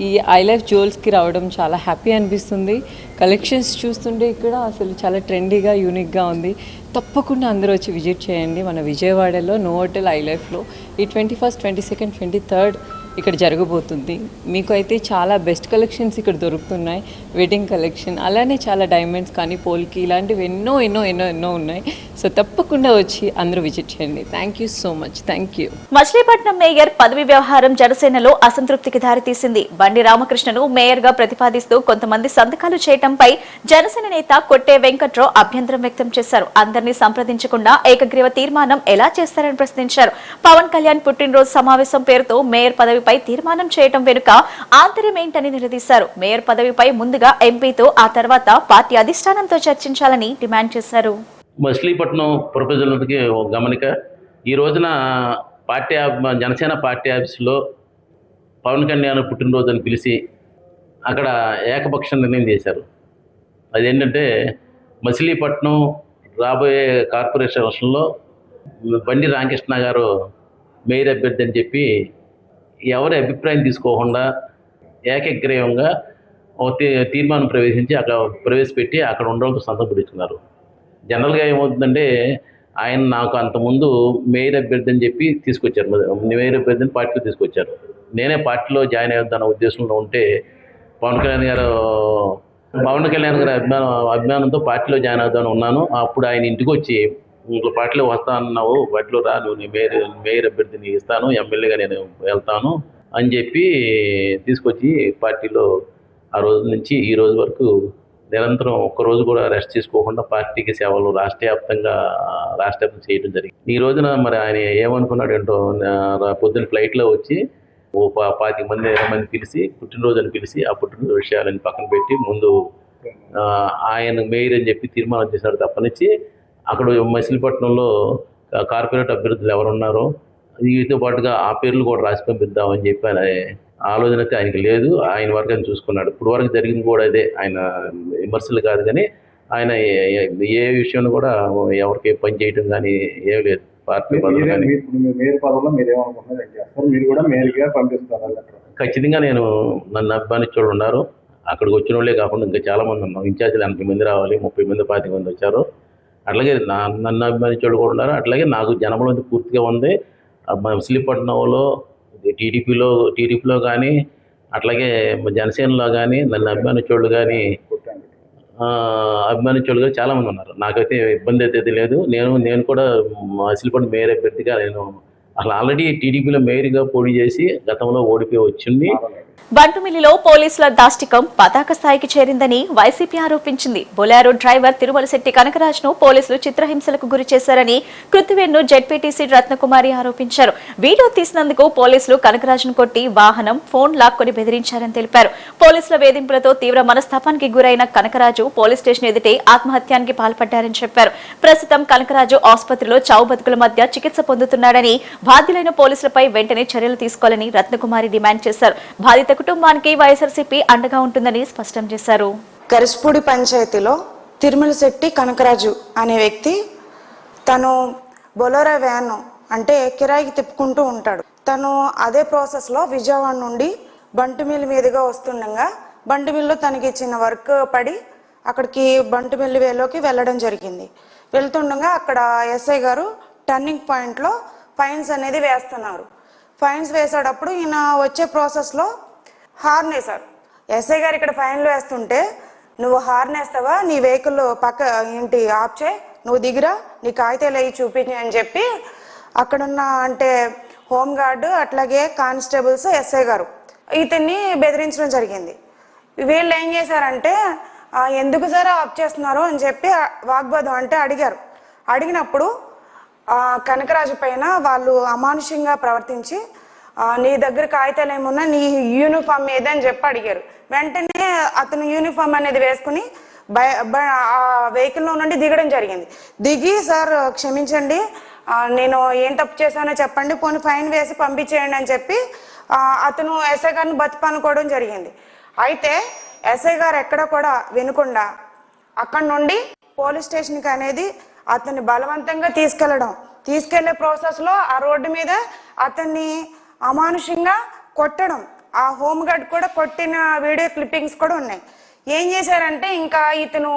ఈ ఐ లైఫ్ జ్యువెల్స్కి రావడం చాలా హ్యాపీ అనిపిస్తుంది. కలెక్షన్స్ చూస్తుంటే ఇక్కడ అసలు చాలా ట్రెండీగా యూనిక్గా ఉంది. తప్పకుండా అందరూ వచ్చి విజిట్ చేయండి మన విజయవాడలో నోవోటెల్ ఐ లైఫ్లో. ఈ 21st, 22nd, 23rd ఇక్కడ జరగబోతుంది. మీకు అయితే చాలా బెస్ట్ కలెక్షన్స్ ఇక్కడ దొరుకుతున్నాయి. వెడ్డింగ్ కలెక్షన్, అలానే చాలా డైమండ్స్ కానీ పోల్కి ఇలాంటివి ఎన్నో ఎన్నో ఎన్నో ఎన్నో ఉన్నాయి. సో తప్పకుండా వచ్చి అందరూ విజిట్ చేయండి. Thank you so much. Thank you. Machilipatnam mayor పదవి వ్యవహారం జనసేనలో అసంతృప్తికి దారితీసింది. బండి రామకృష్ణను మేయర్గా ప్రతిపాదిస్తూ కొంతమంది సంతకాలు చేయడంపై జనసేన నేత కొట్టే వెంకట్రావు అభ్యంతరం వ్యక్తం చేశారు. అందరినీ సంప్రదించకుండా ఏకగ్రీవ తీర్మానం ఎలా చేస్తారని ప్రశ్నించారు. పవన్ కళ్యాణ్ పుట్టినరోజు సమావేశం పేరుతో మేయర్ పదవిపై తీర్మానం చేయడం వెనుక ఆంతర్యం ఏంటని నిలదీశారు. మేయర్ పదవిపై ముందుగా ఎంపీతో, ఆ తర్వాత పార్టీ అధిష్టానంతో చర్చించాలని డిమాండ్ చేశారు. మచిలీపట్నం ప్రజలకి ఒక గమనిక. ఈ రోజున జనసేన పార్టీ ఆఫీసులో పవన్ కళ్యాణ్ పుట్టినరోజు అని పిలిచి అక్కడ ఏకపక్ష నిర్ణయం చేశారు. అదేంటంటే మచిలీపట్నం రాబోయే కార్పొరేషన్ ఎలక్షన్లో బండి రామకృష్ణ గారు మేయర్ అభ్యర్థి అని చెప్పి ఎవరి అభిప్రాయం తీసుకోకుండా ఏకగ్రీవంగా తీర్మానం ప్రవేశపెట్టి అక్కడ ఉండవలసి సంతకం పెట్టుకున్నారు. జనరల్గా ఏమవుతుందంటే ఆయన నాకు అంతకుముందు మేయర్ అభ్యర్థి అని చెప్పి తీసుకొచ్చారు. మేయర్ అభ్యర్థిని పార్టీలో తీసుకొచ్చారు. నేనే పార్టీలో జాయిన్ అయ్యొద్దన్న ఉద్దేశంలో ఉంటే పవన్ కళ్యాణ్ గారి అభిమానంతో పార్టీలో జాయిన్ అవుదామని ఉన్నాను. అప్పుడు ఆయన ఇంటికి వచ్చి ఇంకో పార్టీలో వస్తా అన్నావు, పార్టీలో రా, నువ్వు మేయర్ అభ్యర్థిని ఇస్తాను, ఎమ్మెల్యేగా నేను వెళ్తాను అని చెప్పి తీసుకొచ్చి పార్టీలో ఆ రోజు నుంచి ఈ రోజు వరకు నిరంతరం ఒక్కరోజు కూడా రెస్ట్ తీసుకోకుండా పార్టీకి సేవలు రాష్ట్ర వ్యాప్తం చేయడం జరిగింది. ఈ రోజున మరి ఆయన ఏమనుకున్నాడు ఏంటో, పొద్దున్న ఫ్లైట్లో వచ్చి 25 మంది 20 మంది పిలిచి పుట్టినరోజు అని పిలిచి ఆ పుట్టినరోజు విషయాలని పక్కన పెట్టి ముందు ఆయన మేయర్ అని చెప్పి తీర్మానం చేశాడు. తప్పనిచ్చి అక్కడ మచిలీపట్నంలో కార్పొరేట్ అభ్యర్థులు ఎవరున్నారో వీటితో పాటుగా ఆ పేర్లు కూడా రాసి పంపిద్దామని చెప్పి ఆలోచన అయితే ఆయనకి లేదు. ఆయన వరకు ఆయన చూసుకున్నాడు. ఇప్పుడు వరకు జరిగింది కూడా అదే. ఆయన విమర్శలు కాదు కానీ ఆయన ఏ విషయంలో కూడా ఎవరికి పని చేయటం కానీ ఏం లేదు. పార్టీ ఖచ్చితంగా నన్ను అభిమానించే ఉన్నారు. అక్కడికి వచ్చిన వాళ్ళే కాకుండా ఇంకా చాలా మంది ఉన్నాం. ఇన్ఛార్జీలు 80 మంది రావాలి, 30 మంది 25 మంది వచ్చారు. అట్లాగే నన్ను అభిమానించే వాళ్ళు కూడా ఉన్నారు. అట్లాగే నాకు జనబలం పూర్తిగా ఉంది. మచిలీపట్నంలో టీడీపీలో కానీ అట్లాగే జనసేనలో కానీ నన్ను అభిమానించేవాళ్ళు కానీ చాలామంది ఉన్నారు. నాకైతే ఇబ్బంది అయితే లేదు. నేను కూడా మచిలీపట్నం మేయర్ అభ్యర్థిగా అసలు ఆల్రెడీ టీడీపీలో మేయర్గా పోటీ చేసి గతంలో ఓడిపోయి వచ్చింది. బంటుమిల్లిలో పోలీసుల దాష్టికం పతాక స్థాయికి చేరిందని వైసీపీ ఆరోపించింది. బొలారో డ్రైవర్ తిరుమలశెట్టి కనకరాజ్ను పోలీసులు చిత్రహింసలకు గురి చేశారని కృత్తివేన్ను జెడ్పీటీసీ రత్నకుమారి ఆరోపించారు. వీడియో తీసినందుకు పోలీసులు కనకరాజ్ను కొట్టి వాహనం, ఫోన్ లాక్కొని బెదిరించారని తెలిపారు. పోలీసుల వేధింపులతో తీవ్ర మనస్తాపానికి గురైన కనకరాజు పోలీస్ స్టేషన్ ఎదుటే ఆత్మహత్యానికి పాల్పడ్డారని చెప్పారు. ప్రస్తుతం కనకరాజు ఆసుపత్రిలో చావు బతుకుల మధ్య చికిత్స పొందుతున్నాడని, బాధ్యులైన పోలీసులపై వెంటనే చర్యలు తీసుకోవాలని రత్నకుమారి డిమాండ్ చేశారు. బాధిత కుటుంబానికి వైఎస్ఆర్సీపీ అండగా ఉంటుందని స్పష్టం చేశారు. కరిస్పూడి పంచాయతీలో తిరుమలశెట్టి కనకరాజు అనే వ్యక్తి తను బొలెరో వ్యాన్ అంటే కిరాయికి తిప్పుకుంటూ ఉంటాడు. తను అదే ప్రాసెస్లో విజయవాడ నుండి బంటుమిల్లి మీదుగా వస్తుండగా బంటుమిల్లిలో తనకి చిన్న వర్క్ పడి అక్కడికి బంటుమిల్లి వేలోకి వెళ్ళడం జరిగింది. వెళ్తుండగా అక్కడ ఎస్ఐ గారు టర్నింగ్ పాయింట్లో ఫైన్స్ అనేది వేస్తున్నారు. ఫైన్స్ వేసేటప్పుడు ఈయన వచ్చే ప్రాసెస్లో హార్న్ వేశారు. ఎస్ఐ గారు ఇక్కడ ఫైన్లు వేస్తుంటే, నువ్వు హార్న్ వేస్తావా, నీ వెహికల్ పక్క ఏంటి ఆప్ చేయి, నువ్వు దిగిరా, నీ కాగితాలు అవి చూపించి అని చెప్పి అక్కడున్న అంటే హోంగార్డు అట్లాగే కానిస్టేబుల్స్ ఎస్ఐ గారు ఇతన్ని బెదిరించడం జరిగింది. వీళ్ళు ఏం చేశారంటే, ఎందుకు సార్ ఆప్ చేస్తున్నారు అని చెప్పి వాగ్వాదం అంటే అడిగారు. అడిగినప్పుడు కనకరాజు పైన వాళ్ళు అమానుషంగా ప్రవర్తించి, నీ దగ్గర కాగితాలు ఏమున్నా, నీ యూనిఫామ్ ఏదని చెప్పి అడిగారు. వెంటనే అతను యూనిఫామ్ అనేది వేసుకుని ఆ వెహికల్లో నుండి దిగడం జరిగింది. దిగి, సార్ క్షమించండి, నేను ఏం తప్పు చేశానో చెప్పండి, పోనీ ఫైన్ వేసి పంపించేయండి అని చెప్పి అతను ఎస్ఐ గారిని బతిపానుకోవడం జరిగింది. అయితే ఎస్ఐ గారు ఎక్కడ కూడా వినకుండా అక్కడి నుండి పోలీస్ స్టేషన్కి అనేది అతన్ని బలవంతంగా తీసుకెళ్లే ప్రాసెస్లో ఆ రోడ్డు మీద అతన్ని అమానుషంగా కొట్టడం, ఆ హోమ్ గార్డ్ కూడా కొట్టిన వీడియో క్లిప్పింగ్స్ కూడా ఉన్నాయి. ఏం చేశారంటే ఇంకా ఇతను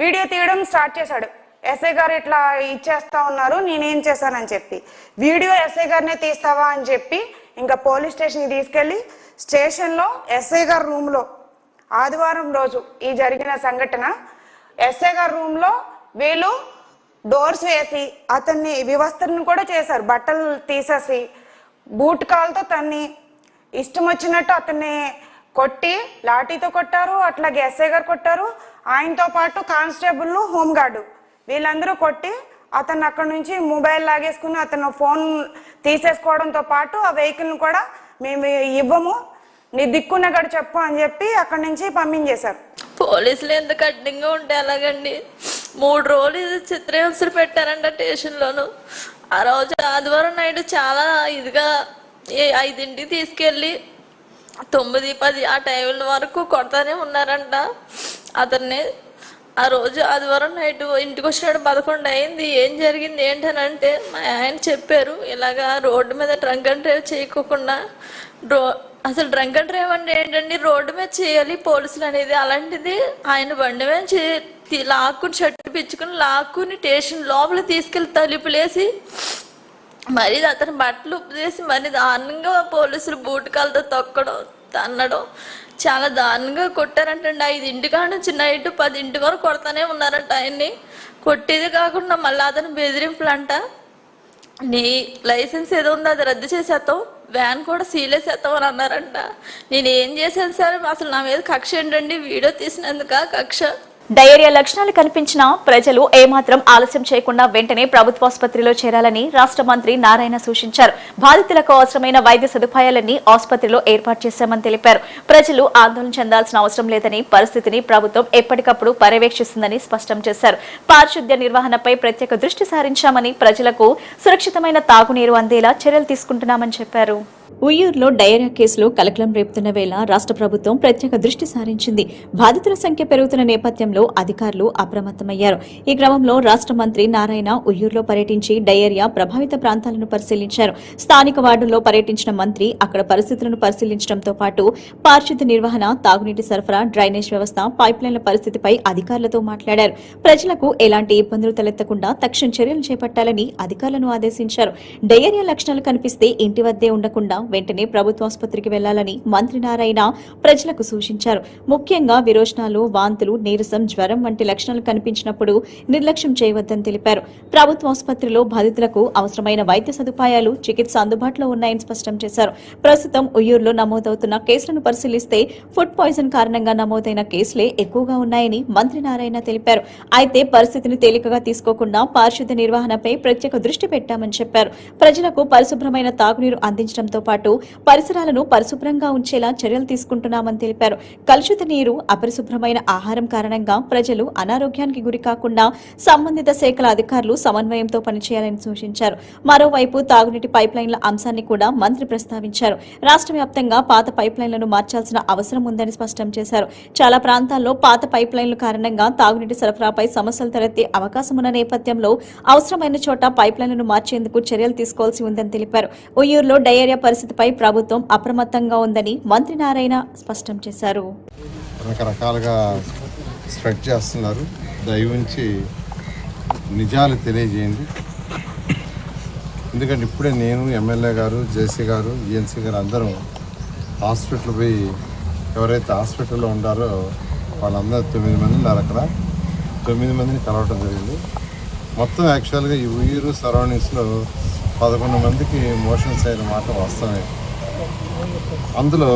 వీడియో తీయడం స్టార్ట్ చేశాడు. ఎస్ఐ గారు ఇట్లా ఇచ్చేస్తా ఉన్నారు, నేనేం చేశానని చెప్పి వీడియో ఎస్ఐ గారినే తీస్తావా అని చెప్పి ఇంకా పోలీస్ స్టేషన్కి తీసుకెళ్ళి స్టేషన్లో ఎస్ఐ గారి రూమ్లో ఆదివారం రోజు ఈ జరిగిన సంఘటన ఎస్ఐ గారి రూమ్లో వీళ్ళు డోర్స్ వేసి అతన్ని వివస్త్రను కూడా చేశారు. బట్టలు తీసేసి బూట్ కాల్తో తన్ని ఇష్టం వచ్చినట్టు అతన్ని కొట్టి లాఠీతో కొట్టారు. అట్లాగే ఎస్ఐ గారు కొట్టారు, ఆయనతో పాటు కానిస్టేబుల్, హోంగార్డు వీళ్ళందరూ కొట్టి అతను అక్కడ నుంచి మొబైల్ లాగేసుకుని అతను ఫోన్ తీసేసుకోవడంతో పాటు ఆ వెహికల్ని కూడా మేము ఇవ్వము, నీ దిక్కున్న కూడా చెప్పు అని చెప్పి అక్కడి నుంచి పంపించేశారు. పోలీసులు ఎంత కఠినంగా ఉంటే అలాగండి. 3 రోజులు ఇది చిత్రహింసలు పెట్టారంట స్టేషన్లోను. ఆ రోజు ఆదివారం నైట్ చాలా ఇదిగా 5ంటికి తీసుకెళ్ళి 9-10 ఆ టైం వరకు కొడతానే ఉన్నారంట అతన్ని. ఆ రోజు ఆదివారం నైట్ ఇంటికి వచ్చినాడు 11 అయింది. ఏం జరిగింది ఏంటనంటే మా ఆయన చెప్పారు, ఇలాగా రోడ్డు మీద డ్రంక్ అండ్ డ్రైవ్ చేయకోకుండా అసలు డ్రంక్ అండ్ డ్రైవ్ అంటే ఏంటండి, రోడ్డు మీద చేయాలి పోలీసులు అనేది. అలాంటిది ఆయన బండి మీద లాక్కుని షర్టు పిచ్చుకుని లాక్కుని స్టేషన్ లోపల తీసుకెళ్ళి తలుపులేసి మరి అతని బట్టలు ఉప్పేసి మరి దారుణంగా పోలీసులు బూటకాలతో తొక్కడం, తన్నడం చాలా దారుణంగా కొట్టారంటండి. 5ంటి నుంచి నైట్ 10ంటి వరకు కొడతానే ఉన్నారంట ఆయన్ని. కొట్టేది కాకుండా మళ్ళీ అతను బెదిరింపులంట, నీ లైసెన్స్ ఏదో ఉందో అది రద్దు చేసేస్తాం, వ్యాన్ కూడా సీలేసేస్తాం అని అన్నారంట. నేను ఏం చేశాను సార్, అసలు నా మీద కక్ష ఏంటండి, వీడియో తీసినందుక కక్ష. డయేరియా లక్షణాలు కనిపించినా ప్రజలు ఏమాత్రం ఆలస్యం చేయకుండా వెంటనే ప్రభుత్వాసుపత్రిలో చేరాలని రాష్ట్ర మంత్రి నారాయణ సూచించారు. బాధితులకు అవసరమైన వైద్య సదుపాయాలన్నీ ఆసుపత్రిలో ఏర్పాటు చేశామని తెలిపారు. ప్రజలు ఆందోళన చెందాల్సిన అవసరం లేదని, పరిస్థితిని ప్రభుత్వం ఎప్పటికప్పుడు పర్యవేక్షిస్తుందని స్పష్టం చేశారు. పారిశుద్ధ్య నిర్వహణపై ప్రత్యేక దృష్టి సారించామని, ప్రజలకు సురక్షితమైన తాగునీరు అందేలా చర్యలు తీసుకుంటున్నామని చెప్పారు. ఉయ్యూరులో డయేరియా కేసులు కలకలం రేపుతున్న వేళ రాష్ట్ర ప్రభుత్వం ప్రత్యేక దృష్టి సారించింది. బాధితుల సంఖ్య పెరుగుతున్న నేపథ్యంలో అధికారులు అప్రమత్తమయ్యారు. ఈ క్రమంలో రాష్ట్ర మంత్రి నారాయణ ఉయ్యూరులో పర్యటించి డయేరియా ప్రభావిత ప్రాంతాలను పరిశీలించారు. స్థానిక వార్డుల్లో పర్యటించిన మంత్రి అక్కడ పరిస్థితులను పరిశీలించడంతో పాటు పారిశుద్ధ్య నిర్వహణ, తాగునీటి సరఫరా, డ్రైనేజ్ వ్యవస్థ, పైప్లైన్ల పరిస్థితిపై అధికారులతో మాట్లాడారు. ప్రజలకు ఎలాంటి ఇబ్బందులు తలెత్తకుండా తక్షణ చర్యలు చేపట్టాలని అధికారులను ఆదేశించారు. డయేరియా లక్షణాలు కనిపిస్తే ఇంటి వద్దే ఉండకుండా వెంటనే ప్రభుత్వాసుపత్రికి వెళ్లాలని మంత్రి నారాయణ ప్రజలకు సూచించారు. ముఖ్యంగా విరోచనాలు, వాంతులు, నీరసం, జ్వరం వంటి లక్షణాలు కనిపించినప్పుడు నిర్లక్ష్యం చేయవద్దని తెలిపారు. ప్రభుత్వాసుపత్రిలో బాధితులకు అవసరమైన వైద్య సదుపాయాలు, చికిత్స అందుబాటులో ఉన్నాయని స్పష్టం చేశారు. ప్రస్తుతం ఉయ్యూరులో నమోదవుతున్న కేసులను పరిశీలిస్తే ఫుడ్ పాయిజన్ కారణంగా నమోదైన కేసులే ఎక్కువగా ఉన్నాయని మంత్రి నారాయణ తెలిపారు. అయితే పరిస్థితిని తేలికగా తీసుకోకుండా పారిశుద్ధ్య నిర్వహణపై ప్రత్యేక దృష్టి పెట్టామని చెప్పారు. ప్రజలకు పరిశుభ్రమైన తాగునీరు అందించడంతో పాటు పరిసరాలను పరిశుభ్రంగా ఉంచేలా చర్యలు తీసుకుంటున్నామని తెలిపారు. కలుషిత నీరు, అపరిశుభ్రమైన ఆహారం కారణంగా ప్రజలు అనారోగ్యానికి గురి కాకుండా సంబంధిత శాఖల అధికారులు సమన్వయంతో పనిచేయాలని సూచించారు. మరోవైపు తాగునీటి పైప్లైన్ల అంశాన్ని కూడా మంత్రి ప్రస్తావించారు. రాష్ట్ర వ్యాప్తంగా పాత పైప్లైన్లను మార్చాల్సిన అవసరం ఉందని స్పష్టం చేశారు. చాలా ప్రాంతాల్లో పాత పైప్లైన్ల కారణంగా తాగునీటి సరఫరాపై సమస్యలు తలెత్తే అవకాశం ఉన్న నేపథ్యంలో అవసరమైన చోట పైప్లైన్లను మార్చేందుకు చర్యలు తీసుకోవాల్సి ఉందని తెలిపారు. ఉయ్యూరులో డయేరియా పరిస్థితిపై ప్రభుత్వం అప్రమత్తంగా ఉందని మంత్రి నారాయణ స్పష్టం చేశారు. రకరకాలుగా స్ప్రెడ్ చేస్తున్నారు, దయవుంచి నిజాలు తెలియజేయండి. ఎందుకంటే ఇప్పుడే నేను, ఎమ్మెల్యే గారు, జేసీ గారు, ఈఎన్సీ గారు అందరం హాస్పిటల్ పోయి ఎవరైతే హాస్పిటల్లో ఉండారో వాళ్ళందరూ 9 మంది ఉన్నారు. అక్కడ 9 మందిని కలవటం జరిగింది. మొత్తం యాక్చువల్గా ఈ ఉయ్యూరు సరౌండింగ్స్లో 11 మందికి మోషన్స్ అయిన మాట వాస్తవమే. అందులో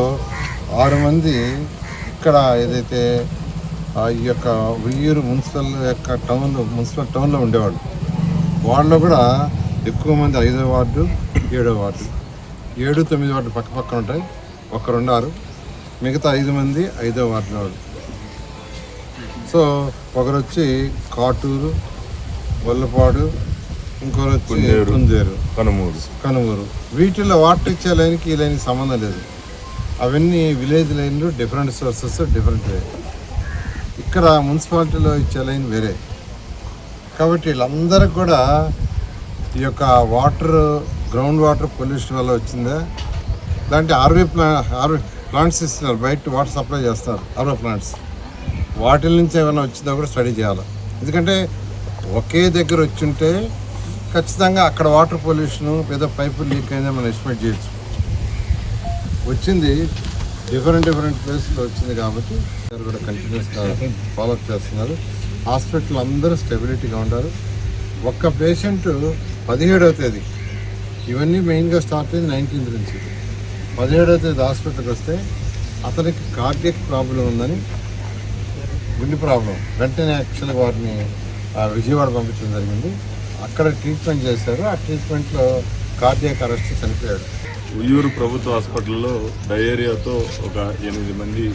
6 మంది ఇక్కడ ఏదైతే ఈ యొక్క ఉయ్యూరు మున్సిపల్ టౌన్లో ఉండేవాళ్ళు. వాళ్ళలో కూడా ఎక్కువ మంది 5వ వార్డు, 7వ వార్డు, 7, 9 వార్డు పక్క పక్కన ఉంటాయి. ఒకరున్నారు, మిగతా 5 మంది 5వ వార్డులో వాళ్ళు. సో ఒకరు వచ్చి కాటూరు, గొల్లపాడు, ఇంకోరు వచ్చి కుందేరు, కనుమూరు. వీటిల్లో వాటర్ ఇచ్చే లైన్కి ఈ లైన్కి సంబంధం లేదు. అవన్నీ విలేజ్ లైన్లు డిఫరెంట్ సోర్సెస్ డిఫరెంట్ వే. ఇక్కడ మున్సిపాలిటీలో ఇచ్చే లైన్ వేరే. కాబట్టి వీళ్ళందరికీ కూడా ఈ యొక్క వాటర్ గ్రౌండ్ వాటర్ పొల్యూషన్ వల్ల వచ్చిందా, ఇలాంటి ఆర్వీ ప్లాంట్స్ ఇస్తున్నారు, బయట వాటర్ సప్లై చేస్తున్నారు ఆర్వీ ప్లాంట్స్, వాటి నుంచి ఏమైనా వచ్చిందో కూడా స్టడీ చేయాలి. ఎందుకంటే ఒకే దగ్గర వచ్చుంటే ఖచ్చితంగా అక్కడ వాటర్ పొల్యూషను ఏదో పైపు లీక్ అయిందో మనం ఎస్టిమేట్ చేయొచ్చు. వచ్చింది డిఫరెంట్ ప్లేస్లో వచ్చింది కాబట్టి కూడా కంటిన్యూస్గా ఫాలోఅప్ చేస్తున్నారు. హాస్పిటల్ అందరూ స్టెబిలిటీగా ఉంటారు. ఒక్క పేషెంట్ 17వ తేదీ, ఇవన్నీ మెయిన్గా స్టార్ట్ అయింది 19th నుంచి, 17వ తేదీ హాస్పిటల్కి వస్తే అతనికి కార్డియక్ ప్రాబ్లం ఉందని, గుండె ప్రాబ్లం, వెంటనే యాక్చువల్గా వారిని విజయవాడ పంపించడం జరిగింది. అక్కడ ట్రీట్మెంట్ చేశారు. ఆ ట్రీట్మెంట్లో కార్డియక్ అరెస్ట్ చనిపోయాడు. ఉయ్యూరు ప్రభుత్వ హాస్పిటల్లో డయేరియాతో ఒక 8 మంది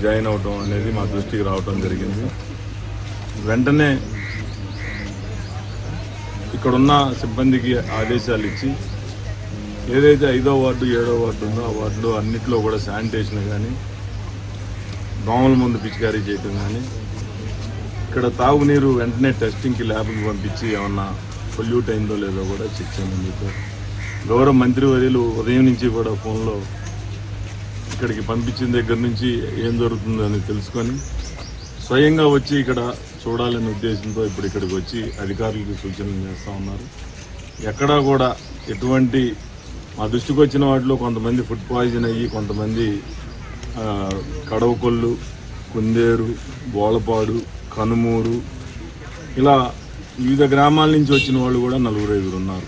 జాయిన్ అవటం అనేది మా దృష్టికి రావటం జరిగింది. వెంటనే ఇక్కడున్న సిబ్బందికి ఆదేశాలు ఇచ్చి ఏదైతే 5వ వార్డు 7వ వార్డు ఉందో ఆ వార్డులో అన్నింటిలో కూడా శానిటేషన్ కానీ దోమల మందు పిచికారీ చేయటం కానీ, ఇక్కడ తాగునీరు వెంటనే టెస్టింగ్కి ల్యాబ్కి పంపించి ఏమన్నా పొల్యూట్ అయిందో లేదో కూడా చెక్ చేయమని చెప్పారు. గౌరవ మంత్రివర్యులు ఉదయం నుంచి కూడా ఫోన్లో ఇక్కడికి పంపించిన దగ్గర నుంచి ఏం జరుగుతుందని తెలుసుకొని స్వయంగా వచ్చి ఇక్కడ చూడాలనే ఉద్దేశంతో ఇప్పుడు ఇక్కడికి వచ్చి అధికారులకు సూచనలు చేస్తూ ఉన్నారు. ఎక్కడా కూడా ఎటువంటి మా దృష్టికి వచ్చిన వాటిలో కొంతమంది ఫుడ్ పాయిజన్ అయ్యి, కొంతమంది కడవకొల్లు, కుందేరు, బోలపాడు, కనుమూరు ఇలా వివిధ గ్రామాల నుంచి వచ్చిన వాళ్ళు కూడా 4-5 ఉన్నారు.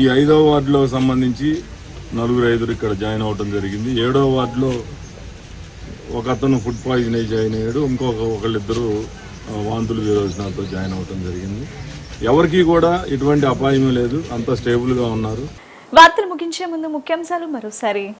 ఈ 5వ వార్డులో సంబంధించి 4-5 ఇక్కడ జాయిన్ అవ్వడం జరిగింది. 7వ వార్డులో ఒక అతను ఫుడ్ పాయిజన్ అయ్యి జాయిన్ అయ్యాడు. ఒకళ్ళిద్దరు వాంతులు విరోచనాలతో జాయిన్ అవ్వడం జరిగింది. ఎవరికి కూడా ఎటువంటి అపాయం లేదు, అంతా స్టేబుల్గా ఉన్నారు. వార్తలు ముగించే ముందు ముఖ్యాంశాలు మరోసారి.